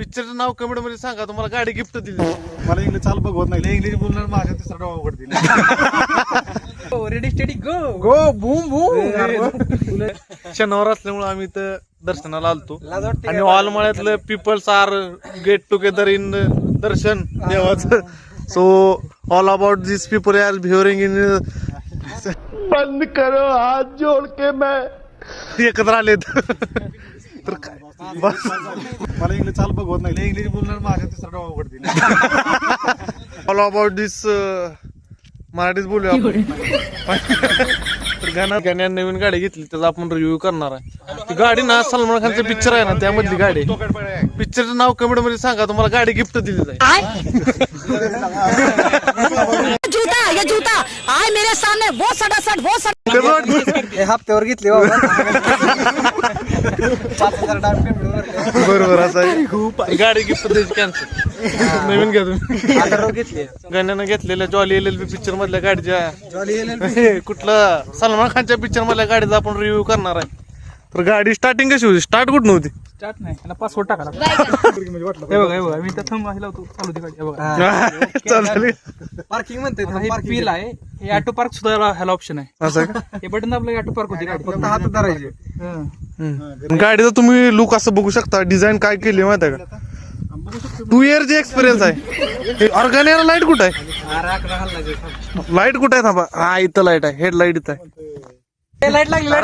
पिक्चरचं नाव कमेंट मध्ये सांगा, तुम्हाला गाडी गिफ्ट दिली. मला इंग्लिश चाल बघवत नाही, इंग्लिश बोलणार माझ्या तिसरा डोळा उघडतील. Ready steady go go boom boom. शनिवार असल्यामुळे आम्ही इथं दर्शनाला आलतो आणि ऑलमाळ्यातलं peoples are get together in दर्शन देवाचं. So all about this people are behaving in. बंद करो हाथ जोड़ के मैं. एकत्र आलेत तर काय बस. मला इंग्लिश चाल बघवत नाही, इंग्लिश बोलणार माझ्या तिसरा डोळा उघडतील. ऑल अबाउट दिस मराठीच बोलूया आपण. तर गाण्यात नवीन गाडी घेतली त्याचा आपण रिव्ह्यू करणार आहे. ती गाडी ना सलमान खानचं पिक्चर आहे ना त्यामधली गाडी. पिक्चरचं नाव कमेंट मध्ये सांगा, तुम्हाला गाडी गिफ्ट दिली जाईल. जूता ये जूता आए मेरे सामने वो सटासट वो सट. कसं वाटलं? हप्त्यावर घेतली बरोबर असं आहे. गाडी गिफ्ट द्यायची कॅन्सल. नवीन घ्या तुम्ही. घेतली गाण्यानं घेतलेल्या जॉली LLB पिक्चर मधल्या गाडीच्या कुठलं सलमान खानच्या पिक्चर मधल्या गाडीचा आपण रिव्ह्यू करणार आहे. तर गाडी स्टार्टिंग कशी होती? स्टार्ट कुठं नव्हती? स्टार्ट नाही त्याला पासवर्ड टाका. हे बघा हे बघा मी त्या थंब लावतो चालू ती गाडी. हे बघा चालेल पार्किंग म्हणते पील आहे. हे ऑटो पार्क सुद्धा ह्याला ऑप्शन आहे. असं का? हे बटन दाबलं ऑटो पार्क होती गाडी. फक्त हात धरायचे. गाडीचा तुम्ही लुक असं बघू शकता. डिझाईन काय केली माहिती आहे का? 2 इयरचे एक्सपिरियन्स आहे. ऑर्गॅनिक लाईट कुठं आहे? लाईट कुठं आहे? थांबा. हा इथं लाईट आहे. हेड लाईट इथं आहे. लाईट लागली लाईट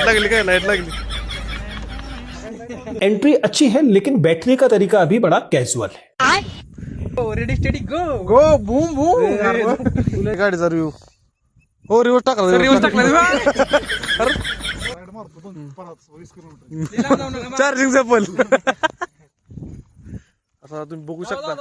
लागली काय? लाईट लागली. एंट्री अच्छी है लेकिन बैठने का तरीका अभी बड़ा कैजुअल है. Ready steady go go boom boom. गाडीचा रिव्ह्यू. हो रिव्ह्यू टाकला. रिव्ह्यू टाकला. चार्जिंग सफल. आता तुम्ही बघू शकता.